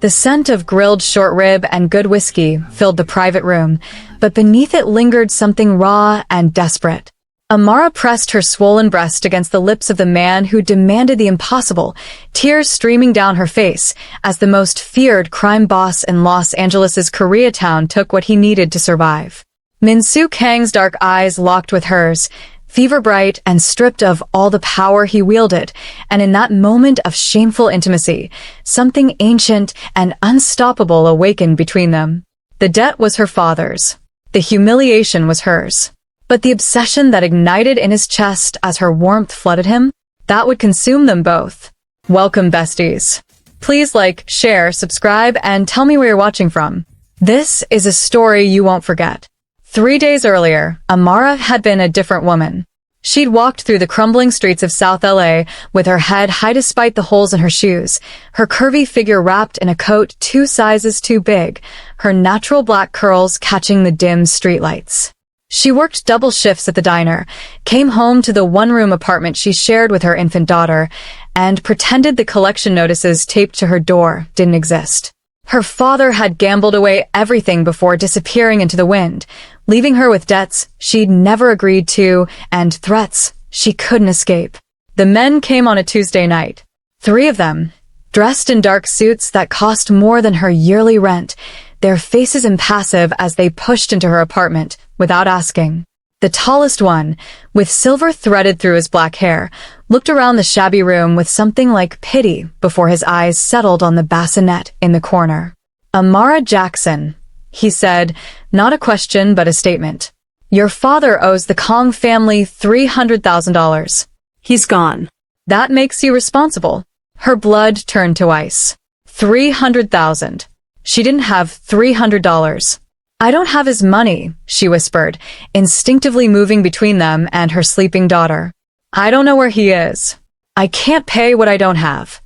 The scent of grilled short rib and good whiskey filled the private room, but beneath it lingered something raw and desperate. Amara pressed her swollen breast against the lips of the man who demanded the impossible, tears streaming down her face as the most feared crime boss in Los Angeles' Koreatown took what he needed to survive. Min-soo Kang's dark eyes locked with hers, fever-bright and stripped of all the power he wielded, and in that moment of shameful intimacy, something ancient and unstoppable awakened between them. The debt was her father's. The humiliation was hers. But the obsession that ignited in his chest as her warmth flooded him, that would consume them both. Welcome, besties. Please like, share, subscribe, and tell me where you're watching from. This is a story you won't forget. 3 days earlier, Amara had been a different woman. She'd walked through the crumbling streets of South LA with her head high despite the holes in her shoes, her curvy figure wrapped in a coat 2 sizes too big, her natural black curls catching the dim streetlights. She worked double shifts at the diner, came home to the one-room apartment she shared with her infant daughter, and pretended the collection notices taped to her door didn't exist. Her father had gambled away everything before disappearing into the wind, leaving her with debts she'd never agreed to and threats she couldn't escape. The men came on a Tuesday night. 3 of them, dressed in dark suits that cost more than her yearly rent, their faces impassive as they pushed into her apartment without asking. The tallest one, with silver threaded through his black hair, looked around the shabby room with something like pity before his eyes settled on the bassinet in the corner. Amara Jackson, he said, not a question but a statement. Your father owes the Kong family $300,000. He's gone. That makes you responsible. Her blood turned to ice. $300,000. She didn't have $300. I don't have his money, she whispered, instinctively moving between them and her sleeping daughter. I don't know where he is. I can't pay what I don't have.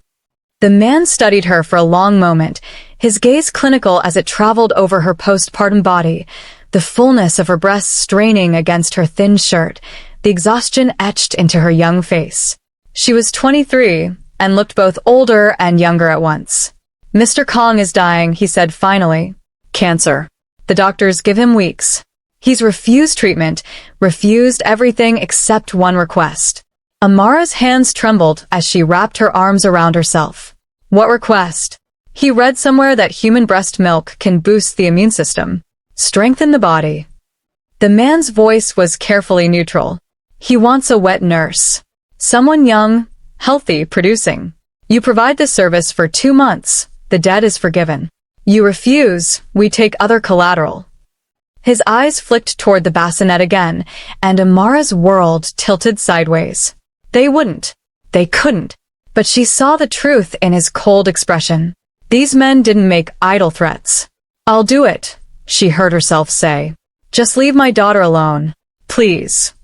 The man studied her for a long moment, his gaze clinical as it traveled over her postpartum body, the fullness of her breasts straining against her thin shirt, the exhaustion etched into her young face. She was 23 and looked both older and younger at once. Mr. Kong is dying, he said finally. Cancer. The doctors give him weeks. He's refused treatment, refused everything except one request. Amara's hands trembled as she wrapped her arms around herself. What request? He read somewhere that human breast milk can boost the immune system, strengthen the body. The man's voice was carefully neutral. He wants a wet nurse. Someone young, healthy, producing. You provide the service for 2 months. The debt is forgiven. You refuse, we take other collateral. His eyes flicked toward the bassinet again, and Amara's world tilted sideways. They wouldn't. They couldn't. But she saw the truth in his cold expression. These men didn't make idle threats. I'll do it, she heard herself say. Just leave my daughter alone. Please.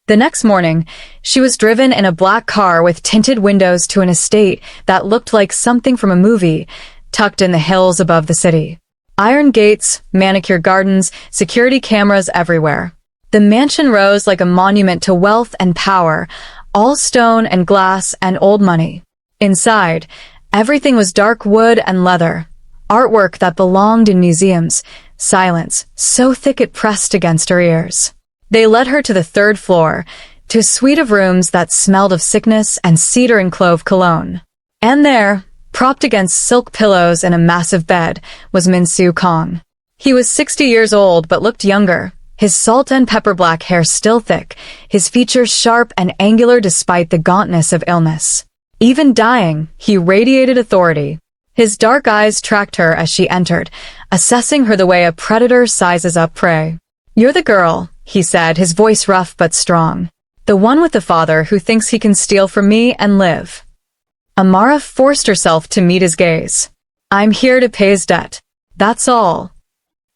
The next morning, she was driven in a black car with tinted windows to an estate that looked like something from a movie, tucked in the hills above the city. Iron gates, manicured gardens, security cameras everywhere. The mansion rose like a monument to wealth and power, all stone and glass and old money. Inside, everything was dark wood and leather, artwork that belonged in museums, silence so thick it pressed against her ears. They led her to the 3rd floor, to a suite of rooms that smelled of sickness and cedar and clove cologne. And there, propped against silk pillows in a massive bed, was Min-soo Kang. He was 60 years old but looked younger, his salt and pepper black hair still thick, his features sharp and angular despite the gauntness of illness. Even dying, he radiated authority. His dark eyes tracked her as she entered, assessing her the way a predator sizes up prey. You're the girl, he said, his voice rough but strong. The one with the father who thinks he can steal from me and live. Amara forced herself to meet his gaze. I'm here to pay his debt. That's all.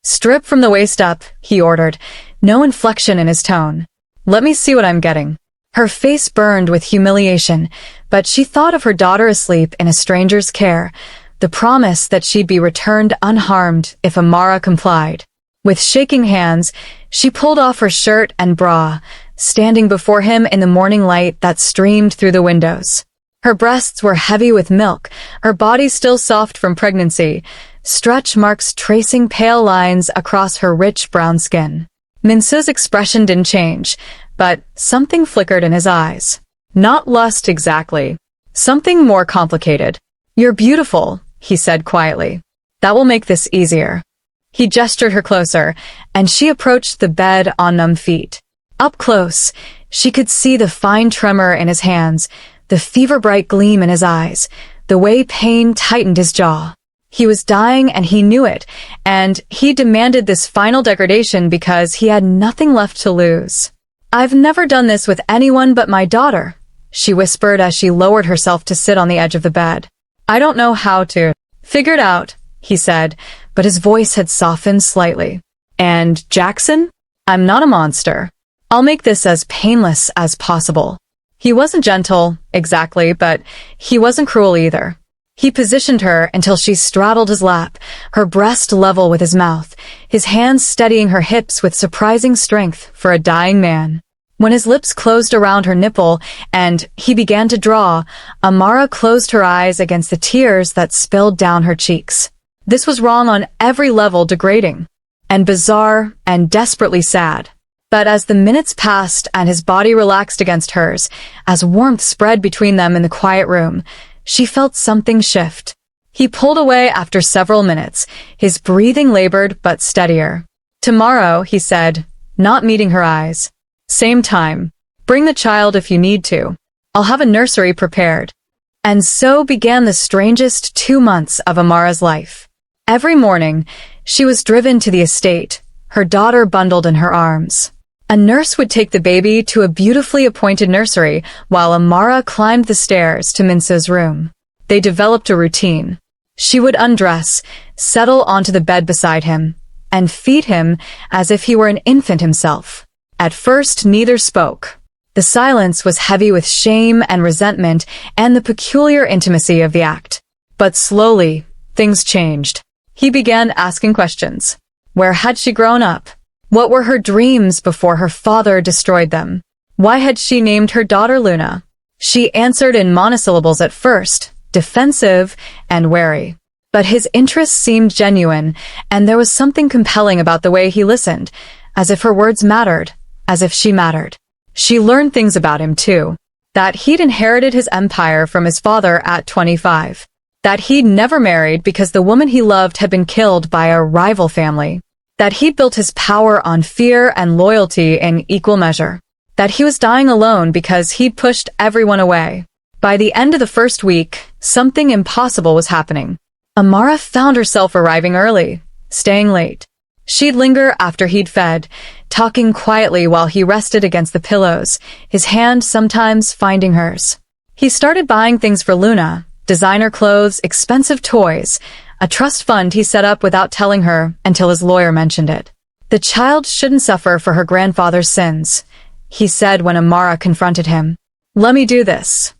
Strip from the waist up, he ordered, no inflection in his tone. Let me see what I'm getting. Her face burned with humiliation, but she thought of her daughter asleep in a stranger's care, the promise that she'd be returned unharmed if Amara complied. With shaking hands, she pulled off her shirt and bra, standing before him in the morning light that streamed through the windows. Her breasts were heavy with milk, her body still soft from pregnancy, stretch marks tracing pale lines across her rich brown skin. Minsu's expression didn't change, but something flickered in his eyes. Not lust exactly. Something more complicated. "You're beautiful," he said quietly. "That will make this easier." He gestured her closer, and she approached the bed on numb feet. Up close, she could see the fine tremor in his hands, the fever-bright gleam in his eyes, the way pain tightened his jaw. He was dying and he knew it, and he demanded this final degradation because he had nothing left to lose. "I've never done this with anyone but my daughter," she whispered as she lowered herself to sit on the edge of the bed. "I don't know how to." "Figure it out," he said, but his voice had softened slightly. "And Jackson? I'm not a monster. I'll make this as painless as possible." He wasn't gentle, exactly, but he wasn't cruel either. He positioned her until she straddled his lap, her breast level with his mouth, his hands steadying her hips with surprising strength for a dying man. When his lips closed around her nipple and he began to draw, Amara closed her eyes against the tears that spilled down her cheeks. This was wrong on every level, degrading, and bizarre, and desperately sad. But as the minutes passed and his body relaxed against hers, as warmth spread between them in the quiet room, she felt something shift. He pulled away after several minutes, his breathing labored but steadier. "Tomorrow," he said, not meeting her eyes. "Same time. Bring the child if you need to. I'll have a nursery prepared." And so began the strangest 2 months of Amara's life. Every morning, she was driven to the estate, her daughter bundled in her arms. A nurse would take the baby to a beautifully appointed nursery while Amara climbed the stairs to Minsu's room. They developed a routine. She would undress, settle onto the bed beside him, and feed him as if he were an infant himself. At first, neither spoke. The silence was heavy with shame and resentment and the peculiar intimacy of the act. But slowly, things changed. He began asking questions. Where had she grown up? What were her dreams before her father destroyed them? Why had she named her daughter Luna? She answered in monosyllables at first, defensive and wary. But his interest seemed genuine, and there was something compelling about the way he listened, as if her words mattered, as if she mattered. She learned things about him, too. That he'd inherited his empire from his father at 25. That he'd never married because the woman he loved had been killed by a rival family. That he'd built his power on fear and loyalty in equal measure. That he was dying alone because he'd pushed everyone away. By the end of the first week, something impossible was happening. Amara found herself arriving early, staying late. She'd linger after he'd fed, talking quietly while he rested against the pillows, his hand sometimes finding hers. He started buying things for Luna, designer clothes, expensive toys, a trust fund he set up without telling her until his lawyer mentioned it. "The child shouldn't suffer for her grandfather's sins," he said when Amara confronted him. "Let me do this."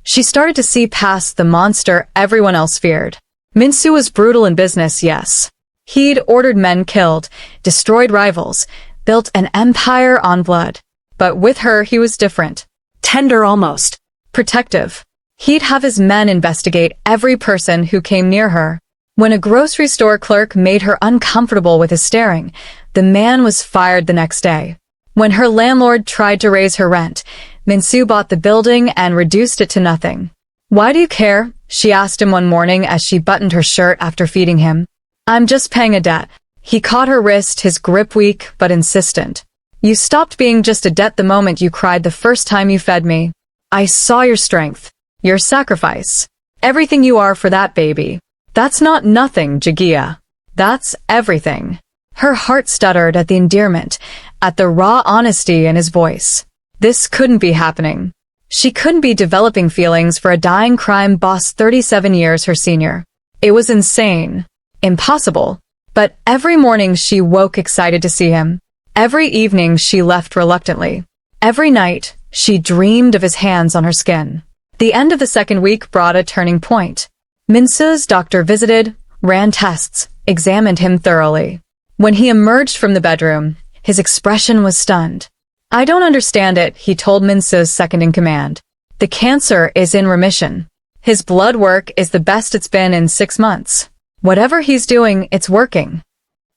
She started to see past the monster everyone else feared. Minsu was brutal in business, yes. He'd ordered men killed, destroyed rivals, built an empire on blood. But with her, he was different. Tender almost. Protective. He'd have his men investigate every person who came near her. When a grocery store clerk made her uncomfortable with his staring, the man was fired the next day. When her landlord tried to raise her rent, Minsu bought the building and reduced it to nothing. "Why do you care?" she asked him one morning as she buttoned her shirt after feeding him. "I'm just paying a debt." He caught her wrist, his grip weak but insistent. "You stopped being just a debt the moment you cried the first time you fed me. I saw your strength, your sacrifice, everything you are for that baby. That's not nothing, Jagia. That's everything." Her heart stuttered at the endearment, at the raw honesty in his voice. This couldn't be happening. She couldn't be developing feelings for a dying crime boss 37 years her senior. It was insane. Impossible. But every morning she woke excited to see him. Every evening she left reluctantly. Every night she dreamed of his hands on her skin. The end of the second week brought a turning point. Minsu's doctor visited, ran tests, examined him thoroughly. When he emerged from the bedroom, his expression was stunned. "I don't understand it," he told Minsu's second-in-command. The cancer is in remission. His blood work is the best it's been in 6 months. Whatever he's doing, it's working.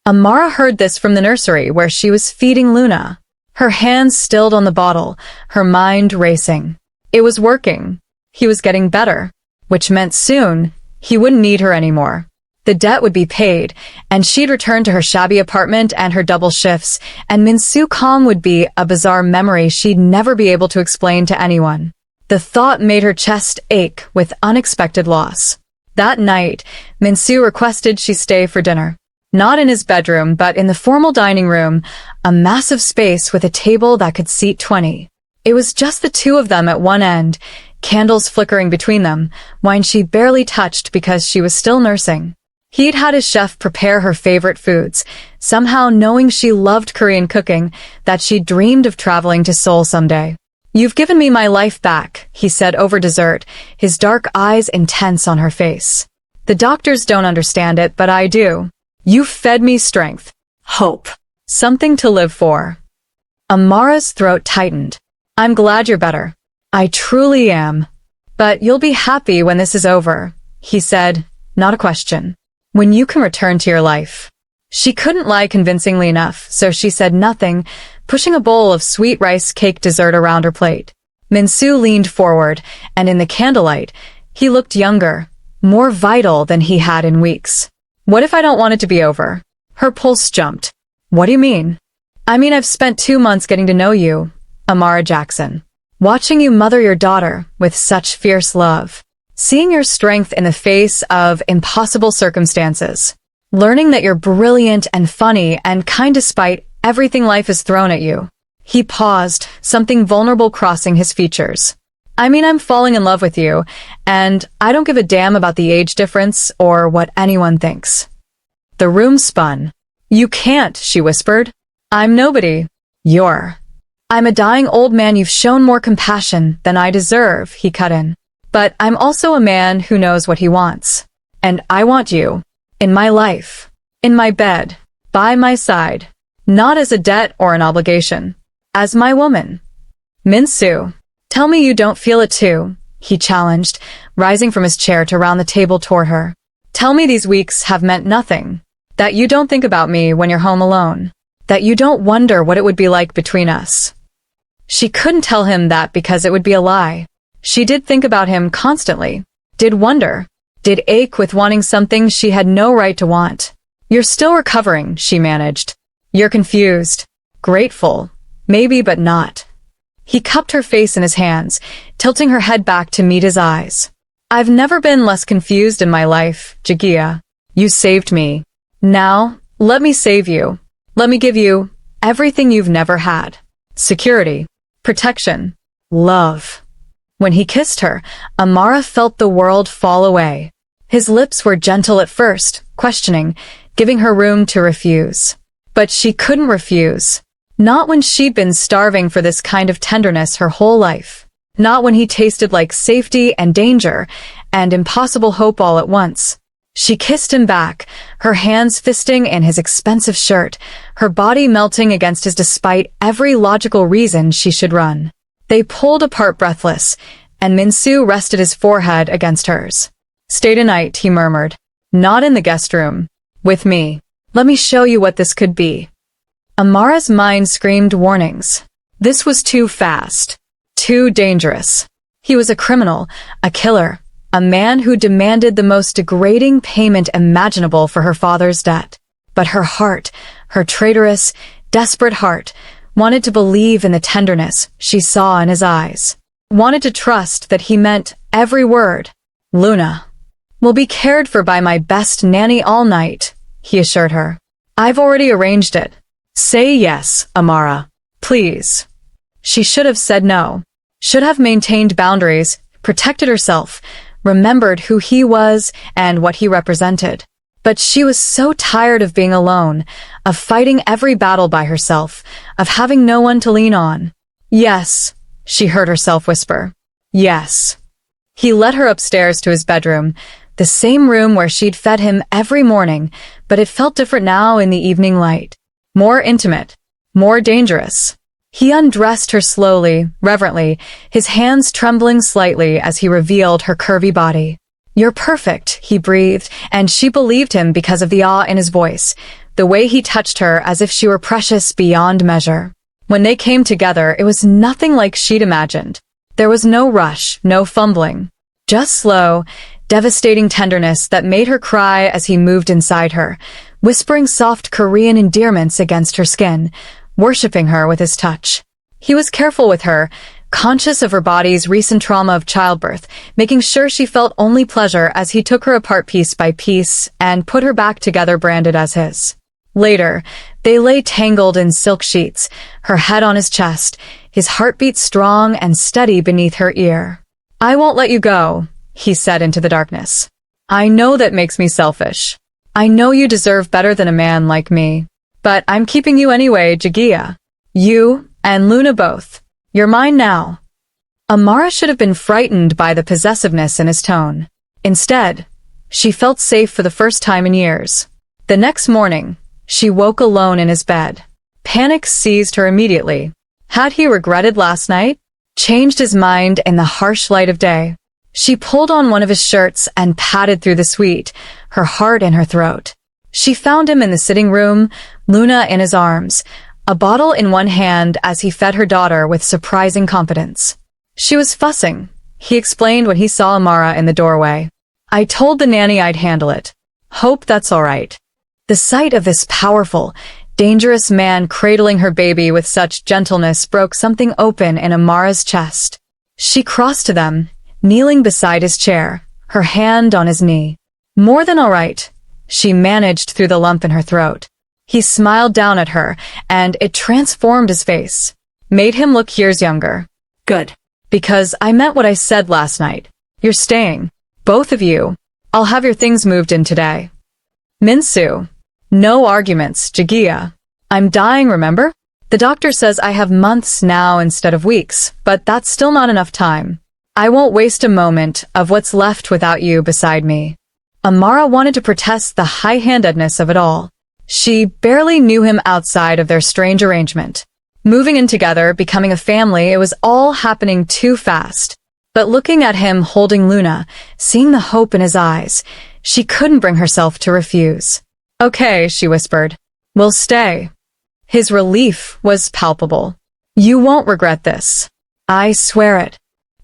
Amara heard this from the nursery where she was feeding Luna. Her hands stilled on the bottle, her mind racing. It was working. He was getting better, which meant soon he wouldn't need her anymore. The debt would be paid, and she'd return to her shabby apartment and her double shifts, and Min-soo Kong would be a bizarre memory she'd never be able to explain to anyone. The thought made her chest ache with unexpected loss. That night, Min-soo requested she stay for dinner. Not in his bedroom, but in the formal dining room, a massive space with a table that could seat 20. It was just the two of them at one end, candles flickering between them, wine she barely touched because she was still nursing. He'd had his chef prepare her favorite foods, somehow knowing she loved Korean cooking, that she dreamed of traveling to Seoul someday. "You've given me my life back," he said over dessert, his dark eyes intense on her face. "The doctors don't understand it, but I do. You fed me strength, hope, something to live for." Amara's throat tightened. "I'm glad you're better. I truly am. But you'll be happy when this is over," he said, not a question. "When you can return to your life." She couldn't lie convincingly enough, so she said nothing, pushing a bowl of sweet rice cake dessert around her plate. Min-soo leaned forward, and in the candlelight, he looked younger, more vital than he had in weeks. "What if I don't want it to be over?" Her pulse jumped. "What do you mean?" "I mean I've spent 2 months getting to know you, Amara Jackson. Watching you mother your daughter with such fierce love. Seeing your strength in the face of impossible circumstances. Learning that you're brilliant and funny and kind despite everything life has thrown at you." He paused, something vulnerable crossing his features. "I mean, I'm falling in love with you, and I don't give a damn about the age difference or what anyone thinks." The room spun. "You can't," she whispered. "I'm nobody. You're. I'm a dying old man. You've shown more compassion than I deserve," he cut in. "But I'm also a man who knows what he wants. And I want you. In my life. In my bed. By my side. Not as a debt or an obligation. As my woman." "Min-soo, tell me you don't feel it too," he challenged, rising from his chair to round the table toward her. "Tell me these weeks have meant nothing. That you don't think about me when you're home alone. That you don't wonder what it would be like between us." She couldn't tell him that because it would be a lie. She did think about him constantly, did wonder, did ache with wanting something she had no right to want. "You're still recovering," she managed. "You're confused. Grateful. Maybe, but not." He cupped her face in his hands, tilting her head back to meet his eyes. "I've never been less confused in my life, Jagia. You saved me. Now, let me save you. Let me give you everything you've never had. Security. Protection. Love." When he kissed her, Amara felt the world fall away. His lips were gentle at first, questioning, giving her room to refuse. But she couldn't refuse. Not when she'd been starving for this kind of tenderness her whole life. Not when he tasted like safety and danger and impossible hope all at once. She kissed him back, her hands fisting in his expensive shirt, her body melting against his despite every logical reason she should run. They pulled apart breathless, and Min-soo rested his forehead against hers. "Stay tonight," he murmured. "Not in the guest room. With me. Let me show you what this could be." Amara's mind screamed warnings. This was too fast. Too dangerous. He was a criminal, a killer, a man who demanded the most degrading payment imaginable for her father's debt. But her heart, her traitorous, desperate heart, wanted to believe in the tenderness she saw in his eyes. Wanted to trust that he meant every word. "Luna will be cared for by my best nanny all night," he assured her. "I've already arranged it. Say yes, Amara. Please." She should have said no. Should have maintained boundaries, protected herself, remembered who he was and what he represented. But she was so tired of being alone, of fighting every battle by herself, of having no one to lean on. "Yes," she heard herself whisper. "Yes." He led her upstairs to his bedroom, the same room where she'd fed him every morning, but it felt different now in the evening light. More intimate, more dangerous. He undressed her slowly, reverently, his hands trembling slightly as he revealed her curvy body. "You're perfect," he breathed, and she believed him because of the awe in his voice, the way he touched her as if she were precious beyond measure. When they came together, it was nothing like she'd imagined. There was no rush, no fumbling. Just slow, devastating tenderness that made her cry as he moved inside her, whispering soft Korean endearments against her skin, worshipping her with his touch. He was careful with her, conscious of her body's recent trauma of childbirth, making sure she felt only pleasure as he took her apart piece by piece and put her back together branded as his. Later, they lay tangled in silk sheets, her head on his chest, his heartbeat strong and steady beneath her ear. "I won't let you go," he said into the darkness. "I know that makes me selfish. I know you deserve better than a man like me. But I'm keeping you anyway, Jagia. You and Luna both. You're mine now." Amara should have been frightened by the possessiveness in his tone. Instead, she felt safe for the first time in years. The next morning, she woke alone in his bed. Panic seized her immediately. Had he regretted last night? Changed his mind in the harsh light of day? She pulled on one of his shirts and padded through the suite, her heart in her throat. She found him in the sitting room, Luna in his arms, a bottle in one hand as he fed her daughter with surprising confidence. "She was fussing," he explained when he saw Amara in the doorway. "I told the nanny I'd handle it. Hope that's all right." The sight of this powerful, dangerous man cradling her baby with such gentleness broke something open in Amara's chest. She crossed to them, kneeling beside his chair, her hand on his knee. "More than all right," she managed through the lump in her throat. He smiled down at her, and it transformed his face. Made him look years younger. "Good. Because I meant what I said last night. You're staying. Both of you. I'll have your things moved in today." "Minsu. No arguments, Jagia. I'm dying, remember? The doctor says I have months now instead of weeks, but that's still not enough time. I won't waste a moment of what's left without you beside me." Amara wanted to protest the high-handedness of it all. She barely knew him outside of their strange arrangement. Moving in together, becoming a family, it was all happening too fast. But looking at him holding Luna, seeing the hope in his eyes, she couldn't bring herself to refuse. "Okay," she whispered. "We'll stay." His relief was palpable. "You won't regret this. I swear it."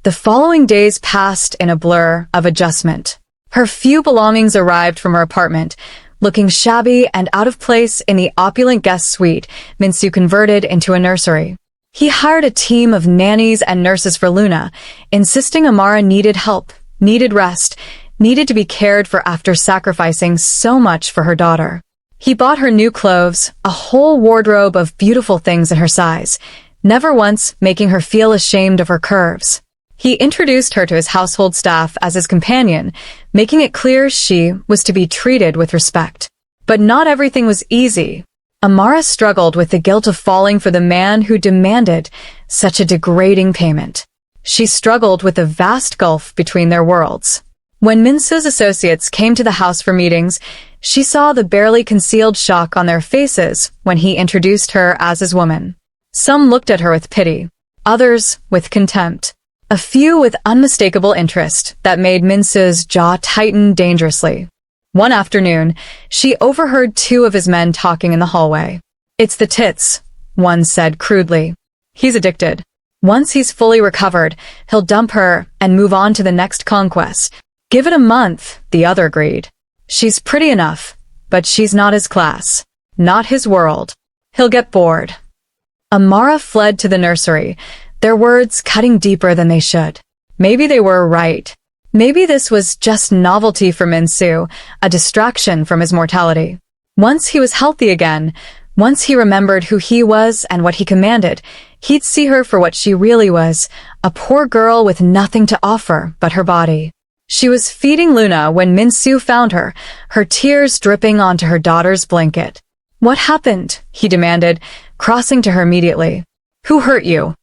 The following days passed in a blur of adjustment. Her few belongings arrived from her apartment, looking shabby and out of place in the opulent guest suite Minsu converted into a nursery. He hired a team of nannies and nurses for Luna, insisting Amara needed help, needed rest, needed to be cared for after sacrificing so much for her daughter. He bought her new clothes, a whole wardrobe of beautiful things in her size, never once making her feel ashamed of her curves. He introduced her to his household staff as his companion, making it clear she was to be treated with respect. But not everything was easy. Amara struggled with the guilt of falling for the man who demanded such a degrading payment. She struggled with the vast gulf between their worlds. When Minsu's associates came to the house for meetings, she saw the barely concealed shock on their faces when he introduced her as his woman. Some looked at her with pity, others with contempt. A few with unmistakable interest that made Minsu's jaw tighten dangerously. One afternoon, she overheard two of his men talking in the hallway. "It's the tits," one said crudely. "He's addicted. Once he's fully recovered, he'll dump her and move on to the next conquest. Give it a month," the other agreed. "She's pretty enough, but she's not his class. Not his world. He'll get bored." Amara fled to the nursery, their words cutting deeper than they should. Maybe they were right. Maybe this was just novelty for Minsu, a distraction from his mortality. Once he was healthy again, once he remembered who he was and what he commanded, he'd see her for what she really was, a poor girl with nothing to offer but her body. She was feeding Luna when Minsu found her, her tears dripping onto her daughter's blanket. "What happened?" he demanded, crossing to her immediately. "Who hurt you?"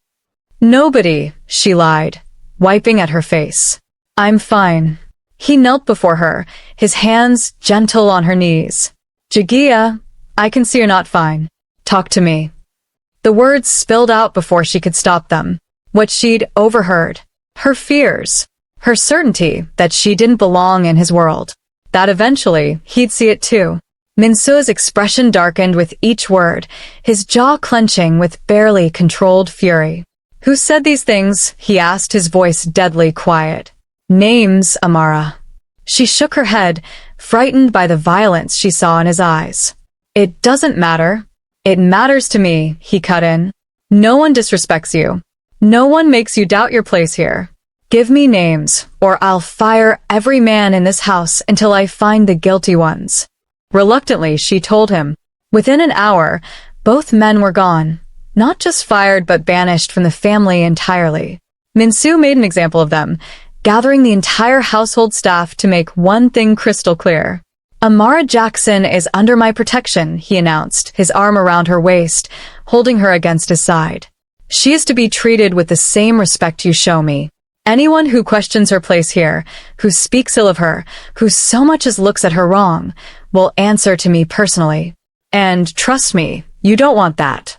"Nobody," she lied, wiping at her face. "I'm fine." He knelt before her, his hands gentle on her knees. "Jagia, I can see you're not fine. Talk to me." The words spilled out before she could stop them. What she'd overheard. Her fears. Her certainty that she didn't belong in his world. That eventually, he'd see it too. Min-soo's expression darkened with each word, his jaw clenching with barely controlled fury. "Who said these things?" he asked, his voice deadly quiet. "Names, Amara." She shook her head, frightened by the violence she saw in his eyes. "It doesn't matter. It matters to me," he cut in. "No one disrespects you. No one makes you doubt your place here. Give me names, or I'll fire every man in this house until I find the guilty ones." Reluctantly, she told him. Within an hour, both men were gone. Not just fired, but banished from the family entirely. Min-soo made an example of them, gathering the entire household staff to make one thing crystal clear. "Amara Jackson is under my protection," he announced, his arm around her waist, holding her against his side. "She is to be treated with the same respect you show me. Anyone who questions her place here, who speaks ill of her, who so much as looks at her wrong, will answer to me personally. And trust me, you don't want that."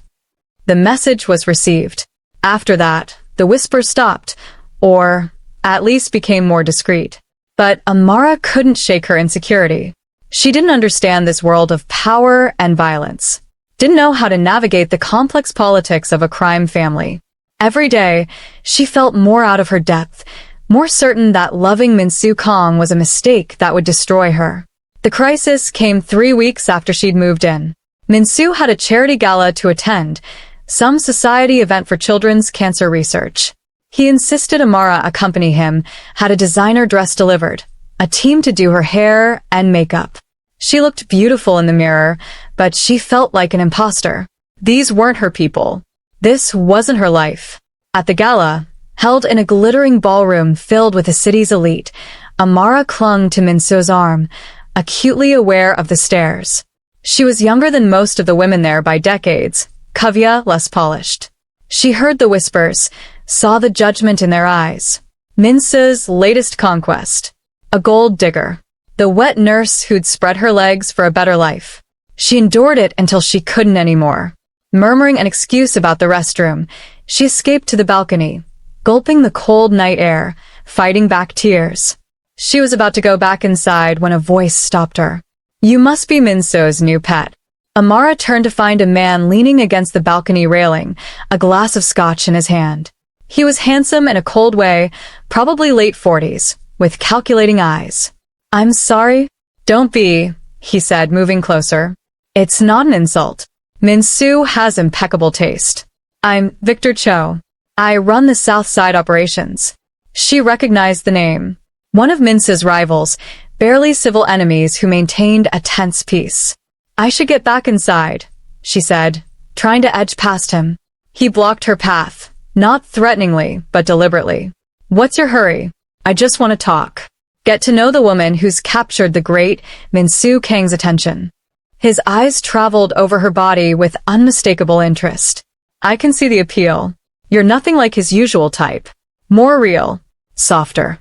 The message was received. After that, the whispers stopped, or at least became more discreet. But Amara couldn't shake her insecurity. She didn't understand this world of power and violence. Didn't know how to navigate the complex politics of a crime family. Every day, she felt more out of her depth, more certain that loving Min-soo Kang was a mistake that would destroy her. The crisis came 3 weeks after she'd moved in. Min-soo had a charity gala to attend, some society event for children's cancer research. He insisted Amara accompany him, had a designer dress delivered, a team to do her hair and makeup. She looked beautiful in the mirror, but she felt like an imposter. These weren't her people. This wasn't her life. At the gala, held in a glittering ballroom filled with the city's elite, Amara clung to Min-soo's arm, acutely aware of the stares. She was younger than most of the women there by decades, Kavya less polished. She heard the whispers, saw the judgment in their eyes. Min-soo's latest conquest. A gold digger. The wet nurse who'd spread her legs for a better life. She endured it until she couldn't anymore. Murmuring an excuse about the restroom, she escaped to the balcony, gulping the cold night air, fighting back tears. She was about to go back inside when a voice stopped her. "You must be Min-soo's new pet." Amara turned to find a man leaning against the balcony railing, a glass of scotch in his hand. He was handsome in a cold way, probably late 40s, with calculating eyes. "I'm sorry." "Don't be," he said, moving closer. "It's not an insult. Min-soo has impeccable taste. I'm Victor Cho. I run the South Side operations." She recognized the name. One of Min-soo's rivals, barely civil enemies who maintained a tense peace. "I should get back inside," she said, trying to edge past him. He blocked her path, not threateningly, but deliberately. "What's your hurry? I just want to talk. Get to know the woman who's captured the great Min-soo Kang's attention." His eyes traveled over her body with unmistakable interest. "I can see the appeal. You're nothing like his usual type. More real. Softer."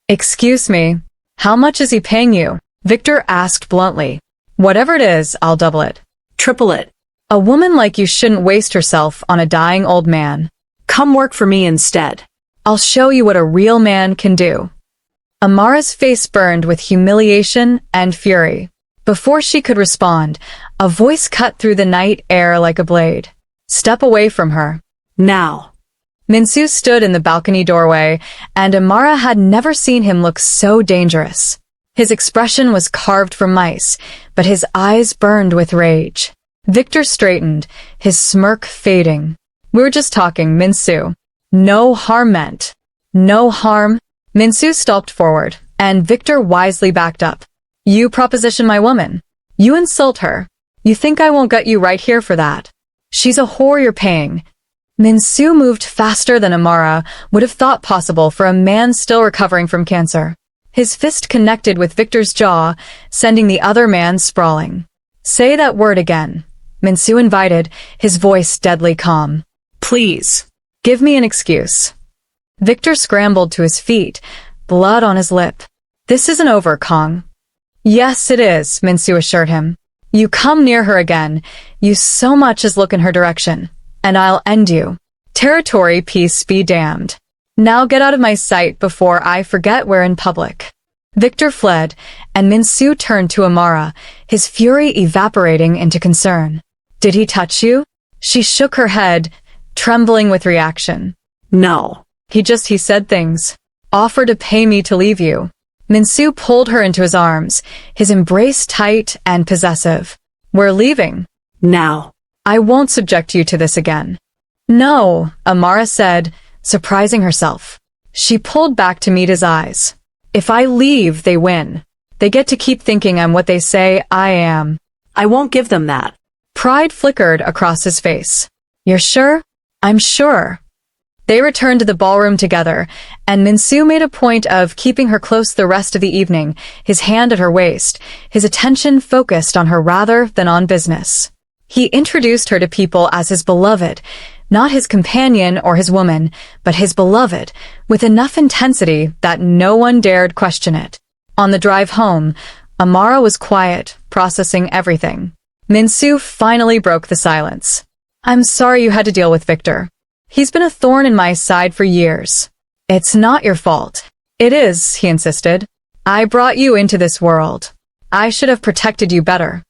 "Excuse me. How much is he paying you?" Victor asked bluntly. "Whatever it is, I'll double it. Triple it. A woman like you shouldn't waste herself on a dying old man. Come work for me instead. I'll show you what a real man can do." Amara's face burned with humiliation and fury. Before she could respond, a voice cut through the night air like a blade. "Step away from her. Now." Min-soo stood in the balcony doorway, and Amara had never seen him look so dangerous. His expression was carved from ice, but his eyes burned with rage. Victor straightened, his smirk fading. "We were just talking, Min-soo. No harm meant." "No harm?" Min-soo stalked forward, and Victor wisely backed up. "You proposition my woman. You insult her. You think I won't gut you right here for that? She's a whore you're paying." Min-soo moved faster than Amara would have thought possible for a man still recovering from cancer. His fist connected with Victor's jaw, sending the other man sprawling. "Say that word again," Min-soo invited, his voice deadly calm. "Please. Give me an excuse." Victor scrambled to his feet, blood on his lip. "This isn't over, Kang." "Yes, it is," Min-soo assured him. "You come near her again, you so much as look in her direction, and I'll end you. Territory peace be damned. Now get out of my sight before I forget we're in public. Victor fled, and Min-soo turned to Amara, his fury evaporating into concern. Did he touch you? She shook her head, trembling with reaction. No. He said things. Offer to pay me to leave you. Min-soo pulled her into his arms, his embrace tight and possessive. We're leaving. Now. I won't subject you to this again. No, Amara said, surprising herself. She pulled back to meet his eyes. If I leave, they win. They get to keep thinking I'm what they say I am. I won't give them that. Pride flickered across his face. You're sure? I'm sure. They returned to the ballroom together, and Min-soo made a point of keeping her close the rest of the evening, his hand at her waist, his attention focused on her rather than on business. He introduced her to people as his beloved, not his companion or his woman, but his beloved, with enough intensity that no one dared question it. On the drive home, Amara was quiet, processing everything. Min-soo finally broke the silence. I'm sorry you had to deal with Victor. He's been a thorn in my side for years. It's not your fault. It is, he insisted. I brought you into this world. I should have protected you better.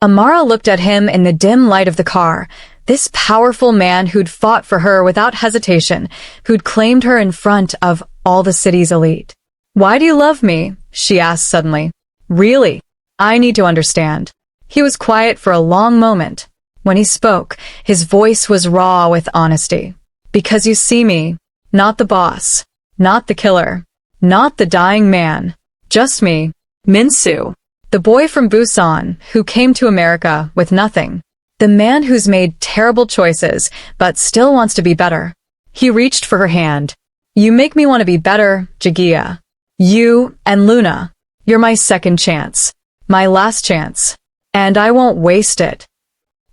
Amara looked at him in the dim light of the car, this powerful man who'd fought for her without hesitation, who'd claimed her in front of all the city's elite. Why do you love me? She asked suddenly. Really? I need to understand. He was quiet for a long moment. When he spoke, his voice was raw with honesty. Because you see me, not the boss, not the killer, not the dying man, just me, Min-soo, the boy from Busan who came to America with nothing, the man who's made terrible choices but still wants to be better. He reached for her hand. You make me want to be better, Jagia. You and Luna. You're my second chance, my last chance, and I won't waste it.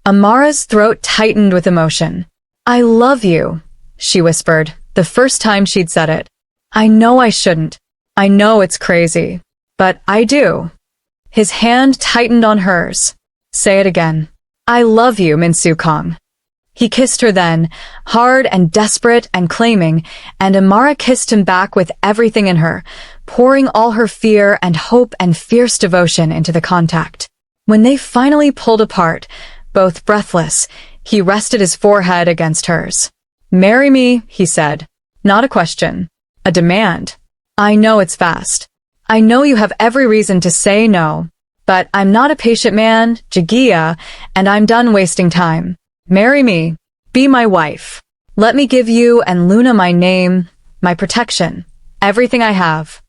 Amara's throat tightened with emotion. I love you, she whispered, the first time she'd said it. I know I shouldn't. I know it's crazy. But I do. His hand tightened on hers. Say it again. I love you, Min-soo Kong. He kissed her then, hard and desperate and claiming, and Amara kissed him back with everything in her, pouring all her fear and hope and fierce devotion into the contact. When they finally pulled apart, both breathless, he rested his forehead against hers. Marry me, he said. Not a question. A demand. I know it's fast. I know you have every reason to say no. But I'm not a patient man, Jagia, and I'm done wasting time. Marry me. Be my wife. Let me give you and Luna my name, my protection, everything I have.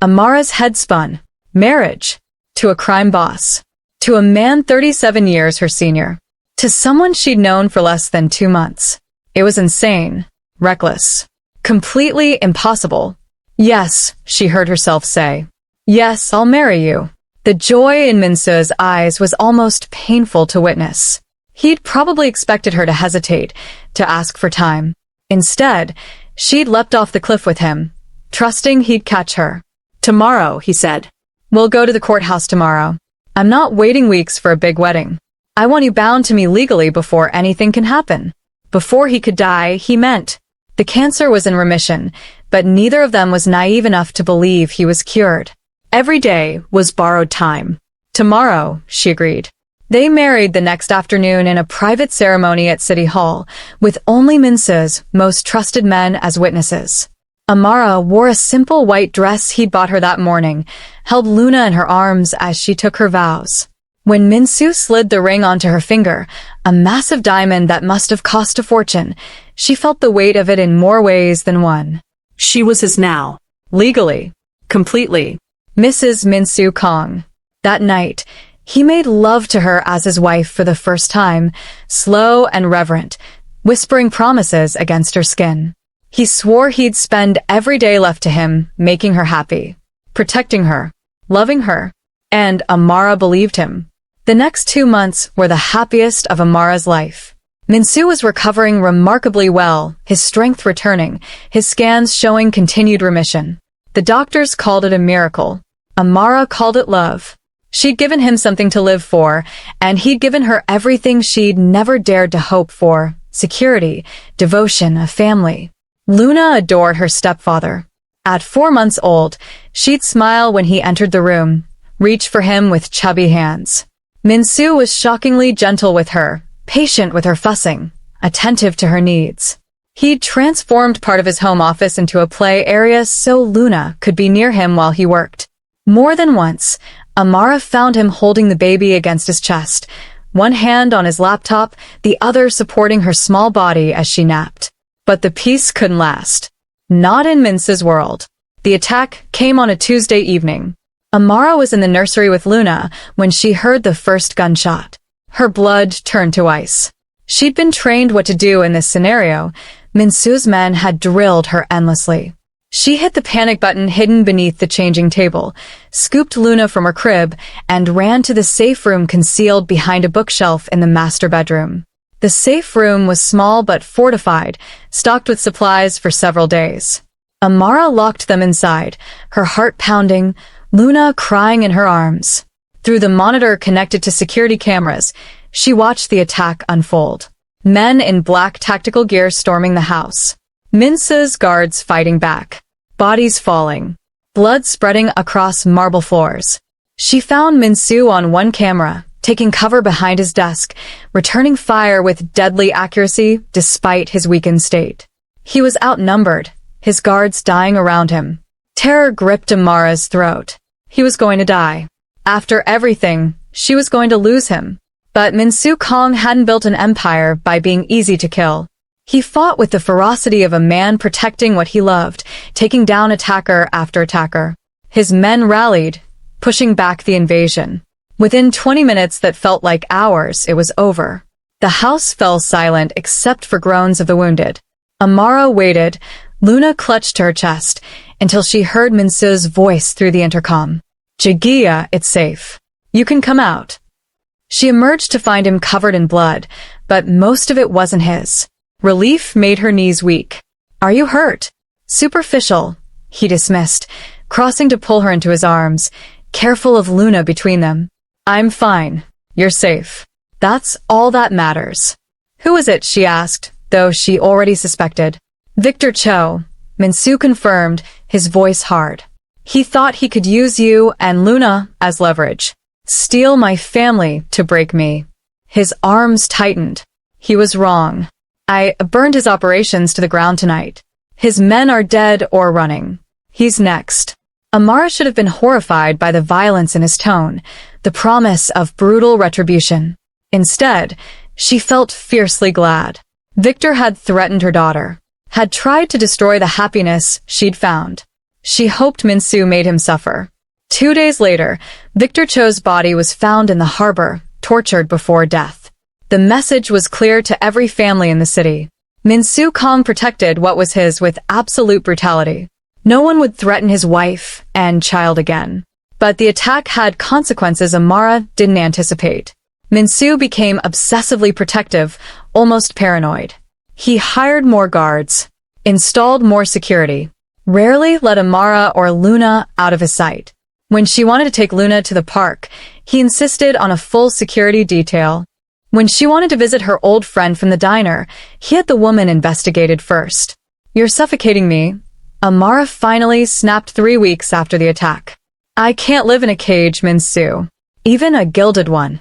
Amara's head spun. Marriage. To a crime boss. To a man 37 years her senior. To someone she'd known for less than 2 months. It was insane. Reckless. Completely impossible. Yes, she heard herself say. Yes, I'll marry you. The joy in Min-soo's eyes was almost painful to witness. He'd probably expected her to hesitate, to ask for time. Instead, she'd leapt off the cliff with him, trusting he'd catch her. Tomorrow, he said. We'll go to the courthouse tomorrow. I'm not waiting weeks for a big wedding. I want you bound to me legally before anything can happen. Before he could die, he meant. The cancer was in remission, but neither of them was naive enough to believe he was cured. Every day was borrowed time. Tomorrow, she agreed. They married the next afternoon in a private ceremony at City Hall, with only Min-soo's most trusted men as witnesses. Amara wore a simple white dress he'd bought her that morning, held Luna in her arms as she took her vows. When Min-soo slid the ring onto her finger, a massive diamond that must have cost a fortune, she felt the weight of it in more ways than one. She was his now. Legally. Completely. Mrs. Min-soo Kong. That night, he made love to her as his wife for the first time, slow and reverent, whispering promises against her skin. He swore he'd spend every day left to him, making her happy, protecting her, loving her, and Amara believed him. The next 2 months were the happiest of Amara's life. Min-soo was recovering remarkably well, his strength returning, his scans showing continued remission. The doctors called it a miracle. Amara called it love. She'd given him something to live for, and he'd given her everything she'd never dared to hope for, security, devotion, a family. Luna adored her stepfather. At 4 months old, she'd smile when he entered the room, reach for him with chubby hands. Min-soo was shockingly gentle with her, patient with her fussing, attentive to her needs. He'd transformed part of his home office into a play area so Luna could be near him while he worked. More than once, Amara found him holding the baby against his chest, one hand on his laptop, the other supporting her small body as she napped. But the peace couldn't last. Not in Min-soo's world. The attack came on a Tuesday evening. Amara was in the nursery with Luna when she heard the first gunshot. Her blood turned to ice. She'd been trained what to do in this scenario. Min-soo's men had drilled her endlessly. She hit the panic button hidden beneath the changing table, scooped Luna from her crib, and ran to the safe room concealed behind a bookshelf in the master bedroom. The safe room was small but fortified, stocked with supplies for several days. Amara locked them inside, her heart pounding, Luna crying in her arms. Through the monitor connected to security cameras, she watched the attack unfold. Men in black tactical gear storming the house. Min-soo's guards fighting back. Bodies falling. Blood spreading across marble floors. She found Min-soo on one camera, taking cover behind his desk, returning fire with deadly accuracy despite his weakened state. He was outnumbered, his guards dying around him. Terror gripped Amara's throat. He was going to die. After everything, she was going to lose him. But Min-soo Kong hadn't built an empire by being easy to kill. He fought with the ferocity of a man protecting what he loved, taking down attacker after attacker. His men rallied, pushing back the invasion. Within 20 minutes that felt like hours, it was over. The house fell silent except for groans of the wounded. Amara waited, Luna clutched to her chest, until she heard Min-soo's voice through the intercom. "Jagia, it's safe. You can come out." She emerged to find him covered in blood, but most of it wasn't his. Relief made her knees weak. "Are you hurt?" "Superficial," he dismissed, crossing to pull her into his arms, careful of Luna between them. "I'm fine. You're safe. That's all that matters." "Who is it?" she asked, though she already suspected. "Victor Cho," Min-soo confirmed, his voice hard. "He thought he could use you and Luna as leverage. Steal my family to break me." His arms tightened. He was wrong. "I burned his operations to the ground tonight. His men are dead or running. He's next." Amara should have been horrified by the violence in his tone, the promise of brutal retribution. Instead, she felt fiercely glad. Victor had threatened her daughter, had tried to destroy the happiness she'd found. She hoped Min-soo made him suffer. 2 days later, Victor Cho's body was found in the harbor, tortured before death. The message was clear to every family in the city. Min-soo Kong protected what was his with absolute brutality. No one would threaten his wife and child again. But the attack had consequences Amara didn't anticipate. Min-soo became obsessively protective, almost paranoid. He hired more guards, installed more security, rarely let Amara or Luna out of his sight. When she wanted to take Luna to the park, he insisted on a full security detail. When she wanted to visit her old friend from the diner, he had the woman investigated first. "You're suffocating me," Amara finally snapped 3 weeks after the attack. "I can't live in a cage, Min-soo. Even a gilded one."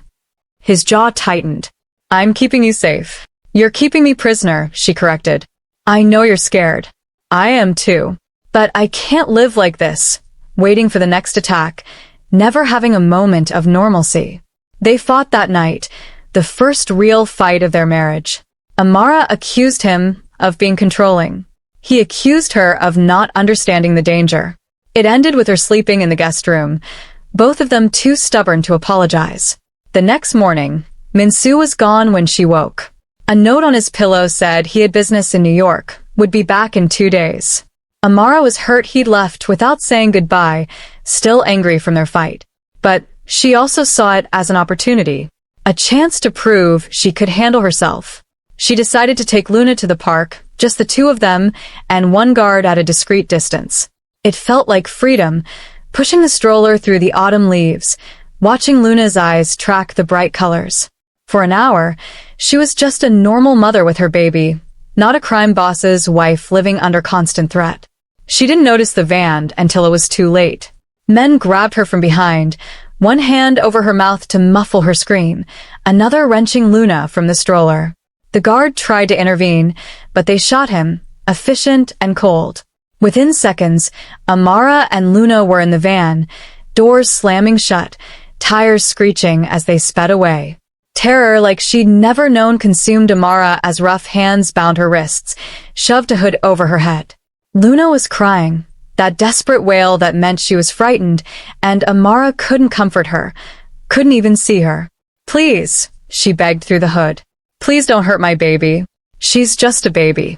His jaw tightened. "I'm keeping you safe." "You're keeping me prisoner," she corrected. "I know you're scared. I am too. But I can't live like this, waiting for the next attack, never having a moment of normalcy." They fought that night, the first real fight of their marriage. Amara accused him of being controlling. He accused her of not understanding the danger. It ended with her sleeping in the guest room, both of them too stubborn to apologize. The next morning, Min-soo was gone when she woke. A note on his pillow said he had business in New York, would be back in 2 days. Amara was hurt he'd left without saying goodbye, still angry from their fight. But she also saw it as an opportunity, a chance to prove she could handle herself. She decided to take Luna to the park, just the two of them, and one guard at a discreet distance. It felt like freedom, pushing the stroller through the autumn leaves, watching Luna's eyes track the bright colors. For an hour, she was just a normal mother with her baby, not a crime boss's wife living under constant threat. She didn't notice the van until it was too late. Men grabbed her from behind, one hand over her mouth to muffle her scream, another wrenching Luna from the stroller. The guard tried to intervene, but they shot him, efficient and cold. Within seconds, Amara and Luna were in the van, doors slamming shut, tires screeching as they sped away. Terror like she'd never known consumed Amara as rough hands bound her wrists, shoved a hood over her head. Luna was crying, that desperate wail that meant she was frightened, and Amara couldn't comfort her, couldn't even see her. "Please," she begged through the hood. "Please don't hurt my baby. She's just a baby."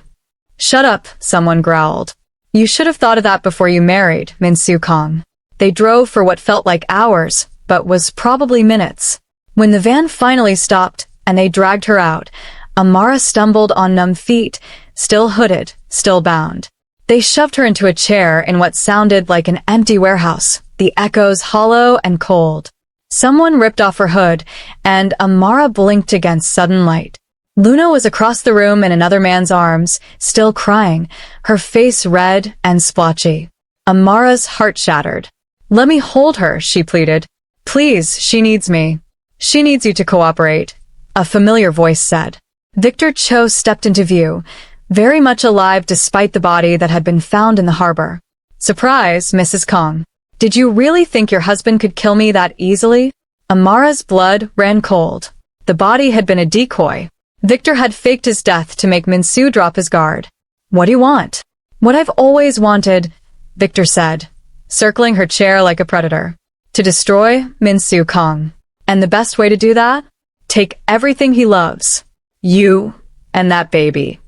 "Shut up," someone growled. "You should have thought of that before you married, Min-soo Kong." They drove for what felt like hours, but was probably minutes. When the van finally stopped and they dragged her out, Amara stumbled on numb feet, still hooded, still bound. They shoved her into a chair in what sounded like an empty warehouse, the echoes hollow and cold. Someone ripped off her hood, and Amara blinked against sudden light. Luna was across the room in another man's arms, still crying, her face red and splotchy. Amara's heart shattered. "Let me hold her," she pleaded. "Please, she needs me." "She needs you to cooperate," a familiar voice said. Victor Cho stepped into view, very much alive despite the body that had been found in the harbor. "Surprise, Mrs. Kong. Did you really think your husband could kill me that easily?" Amara's blood ran cold. The body had been a decoy. Victor had faked his death to make Min-soo drop his guard. "What do you want?" "What I've always wanted," Victor said, circling her chair like a predator. "To destroy Min-soo Kong. And the best way to do that? Take everything he loves. You and that baby."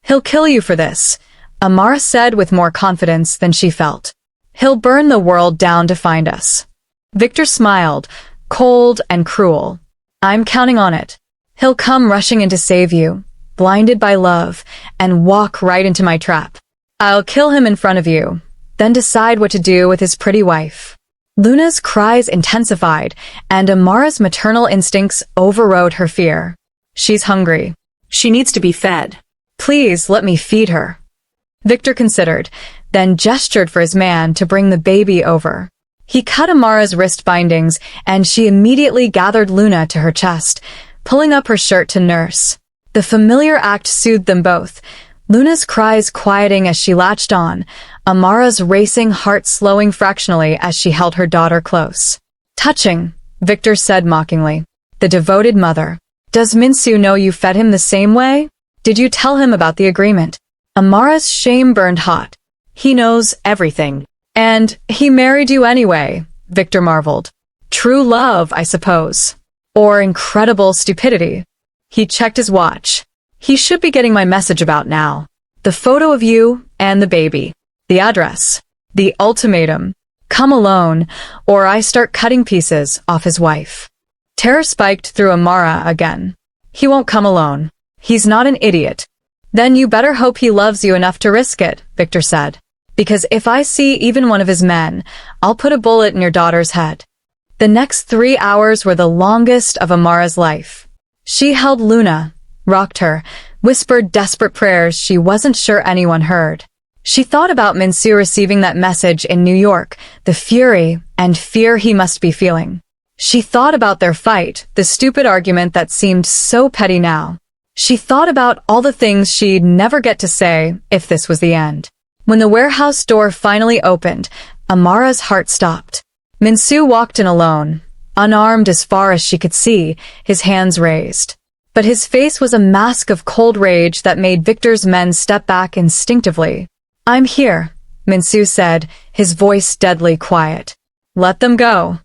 "He'll kill you for this," Amara said with more confidence than she felt. "He'll burn the world down to find us." Victor smiled, cold and cruel. "I'm counting on it. He'll come rushing in to save you, blinded by love, and walk right into my trap. I'll kill him in front of you, then decide what to do with his pretty wife." Luna's cries intensified, and Amara's maternal instincts overrode her fear. "She's hungry. She needs to be fed." "Please let me feed her." Victor considered, then gestured for his man to bring the baby over. He cut Amara's wrist bindings, and she immediately gathered Luna to her chest, pulling up her shirt to nurse. The familiar act soothed them both, Luna's cries quieting as she latched on, Amara's racing heart slowing fractionally as she held her daughter close. "Touching," Victor said mockingly. "The devoted mother. Does Min-soo know you fed him the same way? Did you tell him about the agreement?" Amara's shame burned hot. "He knows everything. And he married you anyway," Victor marveled. "True love, I suppose. Or incredible stupidity." He checked his watch. "He should be getting my message about now. The photo of you and the baby. The address. The ultimatum. Come alone, or I start cutting pieces off his wife." Terror spiked through Amara again. "He won't come alone. He's not an idiot." "Then you better hope he loves you enough to risk it," Victor said. "Because if I see even one of his men, I'll put a bullet in your daughter's head." The next 3 hours were the longest of Amara's life. She held Luna, rocked her, whispered desperate prayers she wasn't sure anyone heard. She thought about Min-soo receiving that message in New York, the fury and fear he must be feeling. She thought about their fight, the stupid argument that seemed so petty now. She thought about all the things she'd never get to say if this was the end. When the warehouse door finally opened, Amara's heart stopped. Min-soo walked in alone, unarmed as far as she could see, his hands raised. But his face was a mask of cold rage that made Victor's men step back instinctively. "I'm here," Min-soo said, his voice deadly quiet. "Let them go."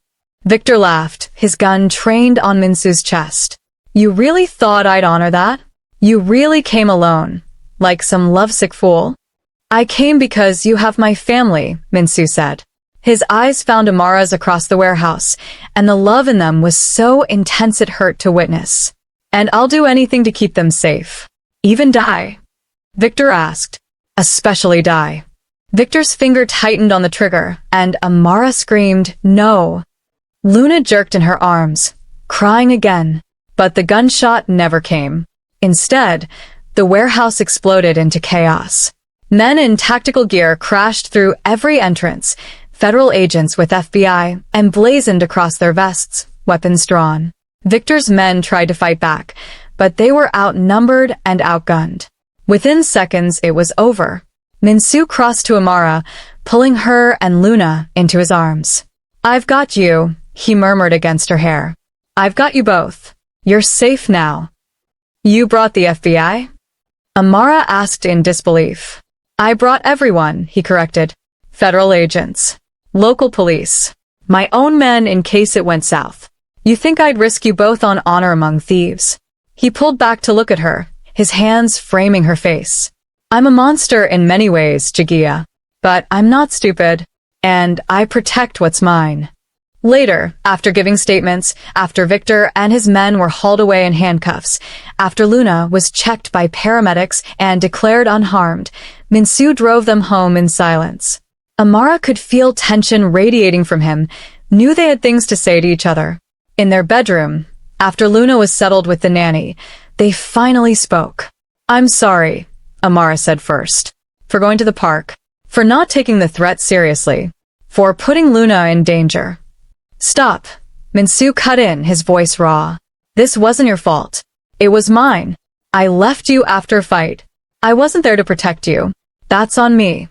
Victor laughed, his gun trained on Min-soo's chest. "You really thought I'd honor that? You really came alone, like some lovesick fool?" "I came because you have my family," Min-soo said. His eyes found Amara's across the warehouse, and the love in them was so intense it hurt to witness. "And I'll do anything to keep them safe. Even die?" Victor asked. "Especially die." Victor's finger tightened on the trigger, and Amara screamed, "No." Luna jerked in her arms, crying again. But the gunshot never came. Instead, the warehouse exploded into chaos. Men in tactical gear crashed through every entrance, federal agents with FBI emblazoned across their vests, weapons drawn. Victor's men tried to fight back, but they were outnumbered and outgunned. Within seconds, it was over. Min-soo crossed to Amara, pulling her and Luna into his arms. "I've got you," he murmured against her hair. "I've got you both. You're safe now." "You brought the FBI?" Amara asked in disbelief. "I brought everyone," he corrected. "Federal agents. Local police. My own men in case it went south. You think I'd risk you both on honor among thieves?" He pulled back to look at her, his hands framing her face. "I'm a monster in many ways, Jagia. But I'm not stupid, and I protect what's mine." Later, after giving statements, after Victor and his men were hauled away in handcuffs, after Luna was checked by paramedics and declared unharmed, Min-soo drove them home in silence. Amara could feel tension radiating from him, knew they had things to say to each other. In their bedroom, after Luna was settled with the nanny, they finally spoke. "I'm sorry," Amara said first, "for going to the park, for not taking the threat seriously, for putting Luna in danger." "Stop," Min-soo cut in, his voice raw. "This wasn't your fault. It was mine. I left you after a fight. I wasn't there to protect you. That's on me."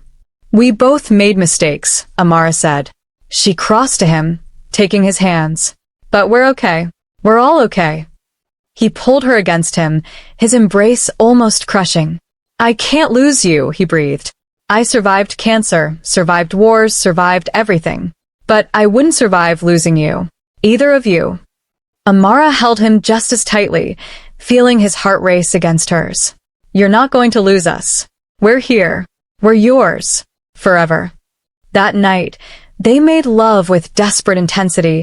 "We both made mistakes," Amara said. She crossed to him, taking his hands. "But we're okay. We're all okay." He pulled her against him, his embrace almost crushing. "I can't lose you," he breathed. "I survived cancer, survived wars, survived everything. But I wouldn't survive losing you. Either of you." Amara held him just as tightly, feeling his heart race against hers. "You're not going to lose us. We're here. We're yours. Forever." That night, they made love with desperate intensity,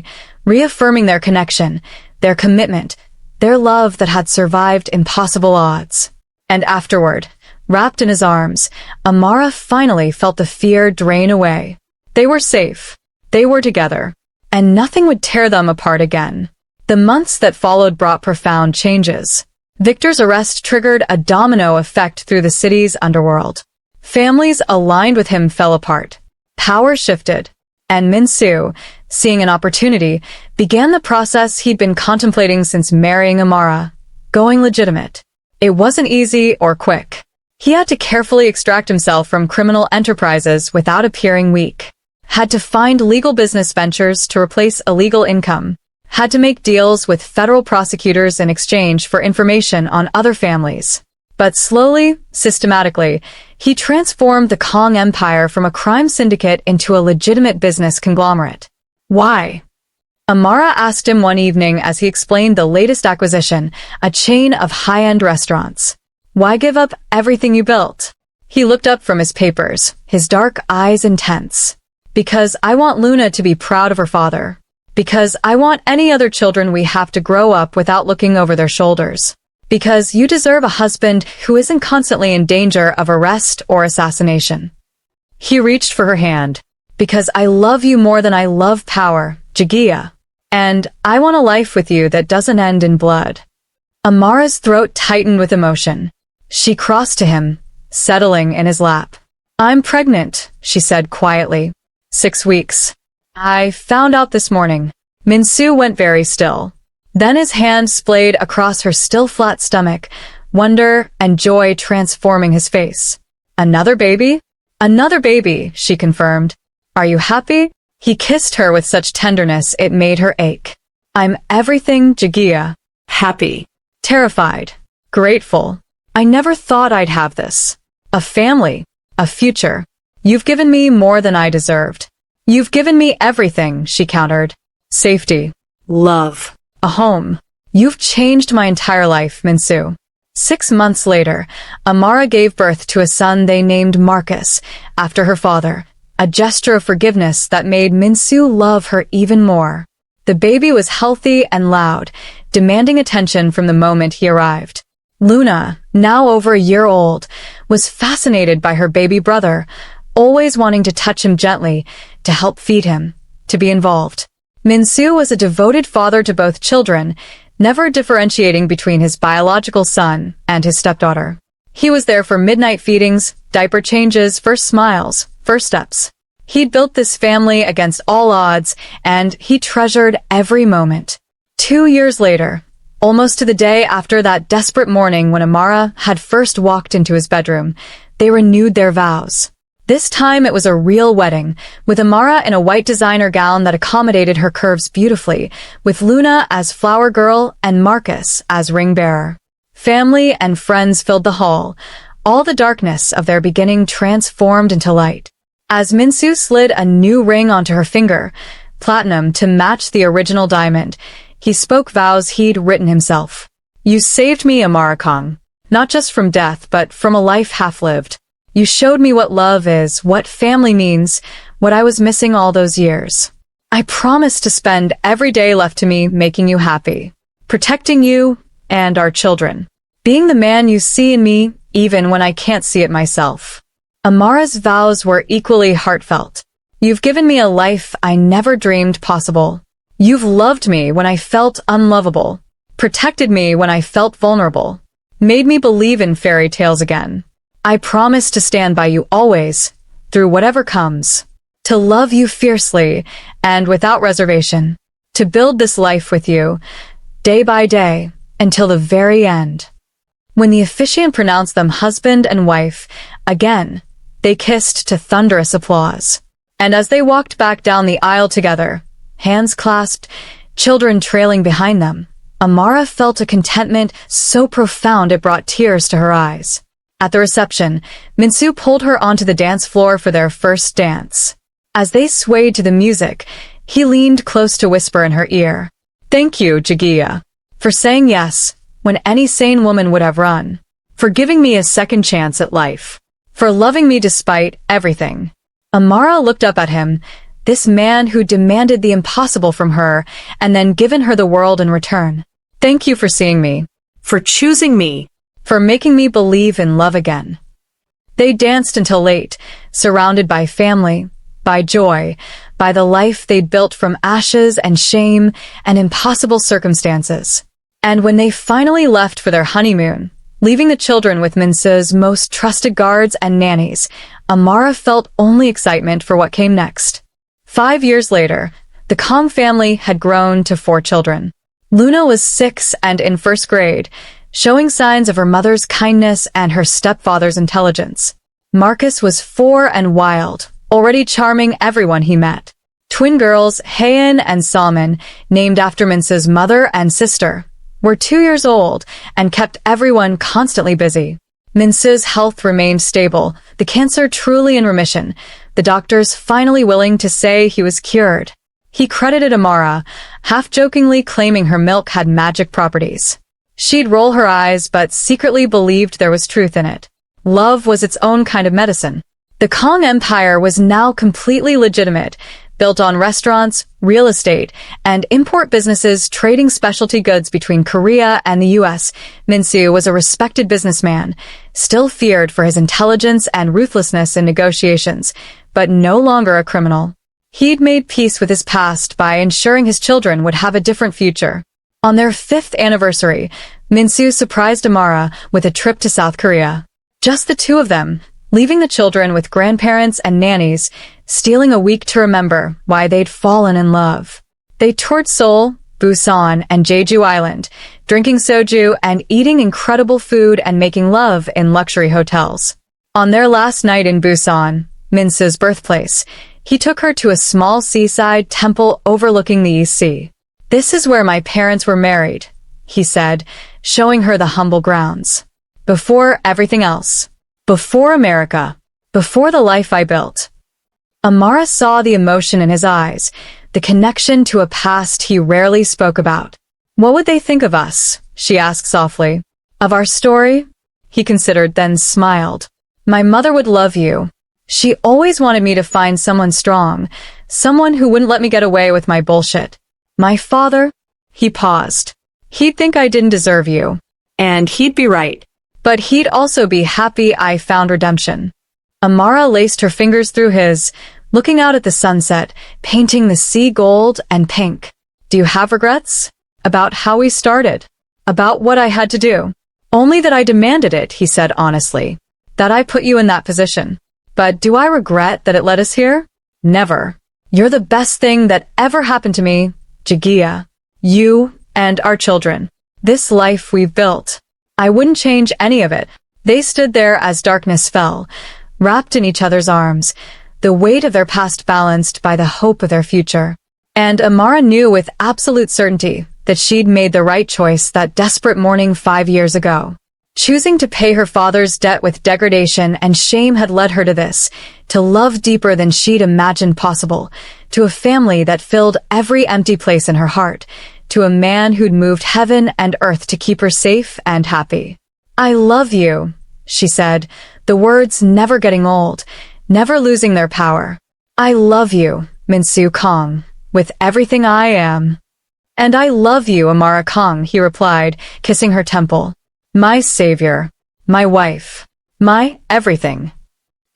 reaffirming their connection, their commitment, their love that had survived impossible odds. And afterward, wrapped in his arms, Amara finally felt the fear drain away. They were safe. They were together, and nothing would tear them apart again. The months that followed brought profound changes. Victor's arrest triggered a domino effect through the city's underworld. Families aligned with him fell apart. Power shifted, and Min-soo, seeing an opportunity, began the process he'd been contemplating since marrying Amara, going legitimate. It wasn't easy or quick. He had to carefully extract himself from criminal enterprises without appearing weak. Had to find legal business ventures to replace illegal income. Had to make deals with federal prosecutors in exchange for information on other families. But slowly, systematically, he transformed the Kong Empire from a crime syndicate into a legitimate business conglomerate. Why? Amara asked him one evening as he explained the latest acquisition, a chain of high-end restaurants. "Why give up everything you built?" He looked up from his papers, his dark eyes intense. "Because I want Luna to be proud of her father. Because I want any other children we have to grow up without looking over their shoulders. Because you deserve a husband who isn't constantly in danger of arrest or assassination." He reached for her hand. "Because I love you more than I love power, Jagia. And I want a life with you that doesn't end in blood." Amara's throat tightened with emotion. She crossed to him, settling in his lap. "I'm pregnant," she said quietly. 6 weeks. "I found out this morning." Min-soo went very still. Then his hand splayed across her still flat stomach, wonder and joy transforming his face. "Another baby?" "Another baby," she confirmed. "Are you happy?" He kissed her with such tenderness it made her ache. "I'm everything, Jagia." Happy. Terrified. Grateful. "I never thought I'd have this. A family. A future. You've given me more than I deserved." "You've given me everything," she countered. "Safety. Love. A home. You've changed my entire life, Min-soo." 6 months later, Amara gave birth to a son they named Marcus, after her father, a gesture of forgiveness that made Min-soo love her even more. The baby was healthy and loud, demanding attention from the moment he arrived. Luna, now over a year old, was fascinated by her baby brother, always wanting to touch him gently, to help feed him, to be involved. Min-soo was a devoted father to both children, never differentiating between his biological son and his stepdaughter. He was there for midnight feedings, diaper changes, first smiles, first steps. He'd built this family against all odds, and he treasured every moment. 2 years later, almost to the day after that desperate morning when Amara had first walked into his bedroom, they renewed their vows. This time it was a real wedding, with Amara in a white designer gown that accommodated her curves beautifully, with Luna as flower girl and Marcus as ring bearer. Family and friends filled the hall. All the darkness of their beginning transformed into light. As Minsu slid a new ring onto her finger, platinum to match the original diamond, he spoke vows he'd written himself. You saved me, Amara-kong. Not just from death, but from a life half-lived. You showed me what love is, what family means, what I was missing all those years. I promise to spend every day left to me making you happy, protecting you and our children, being the man you see in me even when I can't see it myself. Amara's vows were equally heartfelt. You've given me a life I never dreamed possible. You've loved me when I felt unlovable, protected me when I felt vulnerable, made me believe in fairy tales again. I promise to stand by you always, through whatever comes, to love you fiercely and without reservation, to build this life with you, day by day, until the very end. When the officiant pronounced them husband and wife, again, they kissed to thunderous applause. And as they walked back down the aisle together, hands clasped, children trailing behind them, Amara felt a contentment so profound it brought tears to her eyes. At the reception, Minsu pulled her onto the dance floor for their first dance. As they swayed to the music, he leaned close to whisper in her ear, "Thank you, Jagiya, for saying yes when any sane woman would have run, for giving me a second chance at life, for loving me despite everything." Amara looked up at him, this man who demanded the impossible from her and then given her the world in return. "Thank you for seeing me, For choosing me. for making me believe in love again." They danced until late, surrounded by family, by joy, by the life they'd built from ashes and shame and impossible circumstances. And when they finally left for their honeymoon, leaving the children with Minsu's most trusted guards and nannies, Amara felt only excitement for what came next. 5 years later, the Kong family had grown to 4 children. Luna was 6 and in first grade, showing signs of her mother's kindness and her stepfather's intelligence. Marcus was 4 and wild, already charming everyone he met. Twin girls, Haein and Salmon, named after Minsu's mother and sister, were 2 years old and kept everyone constantly busy. Minsu's health remained stable, the cancer truly in remission, the doctors finally willing to say he was cured. He credited Amara, half-jokingly claiming her milk had magic properties. She'd roll her eyes but secretly believed there was truth in it. Love was its own kind of medicine. The Kong Empire was now completely legitimate, built on restaurants, real estate, and import businesses trading specialty goods between Korea and the US. Minsu was a respected businessman, still feared for his intelligence and ruthlessness in negotiations, but no longer a criminal. He'd made peace with his past by ensuring his children would have a different future. On their 5th anniversary, Minsu surprised Amara with a trip to South Korea. Just the 2 of them, leaving the children with grandparents and nannies, stealing a week to remember why they'd fallen in love. They toured Seoul, Busan, and Jeju Island, drinking soju and eating incredible food and making love in luxury hotels. On their last night in Busan, Minsu's birthplace, he took her to a small seaside temple overlooking the East Sea. "This is where my parents were married," he said, showing her the humble grounds. "Before everything else. Before America. Before the life I built." Amara saw the emotion in his eyes, the connection to a past he rarely spoke about. "What would they think of us?" she asked softly. "Of our story?" He considered, then smiled. "My mother would love you. She always wanted me to find someone strong, someone who wouldn't let me get away with my bullshit. My father?" He paused. "He'd think I didn't deserve you." And he'd be right. "But he'd also be happy I found redemption." Amara laced her fingers through his, looking out at the sunset, painting the sea gold and pink. "Do you have regrets?" about how we started, about what I had to do. Only that I demanded it, he said honestly, that I put you in that position. But do I regret that it led us here? Never. You're the best thing that ever happened to me, Jagia. You and our children. This life we've built. I wouldn't change any of it. They stood there as darkness fell, wrapped in each other's arms, the weight of their past balanced by the hope of their future. And Amara knew with absolute certainty that she'd made the right choice that desperate morning 5 years ago. Choosing to pay her father's debt with degradation and shame had led her to this, to love deeper than she'd imagined possible, to a family that filled every empty place in her heart, to a man who'd moved heaven and earth to keep her safe and happy. I love you, she said, the words never getting old, never losing their power. I love you, Minsu Kong, with everything I am. And I love you, Amara Kong, he replied, kissing her temple. My savior, my wife, my everything.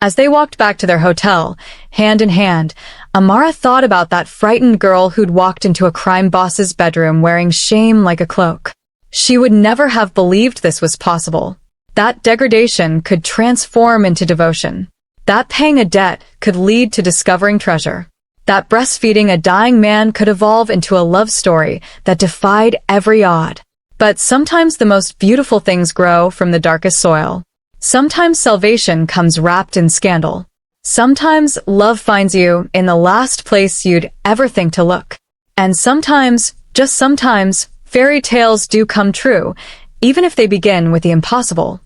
As they walked back to their hotel, hand in hand, Amara thought about that frightened girl who'd walked into a crime boss's bedroom wearing shame like a cloak. She would never have believed this was possible. That degradation could transform into devotion. That paying a debt could lead to discovering treasure. That breastfeeding a dying man could evolve into a love story that defied every odd. But sometimes the most beautiful things grow from the darkest soil. Sometimes salvation comes wrapped in scandal. Sometimes love finds you in the last place you'd ever think to look. And sometimes, just sometimes, fairy tales do come true, even if they begin with the impossible.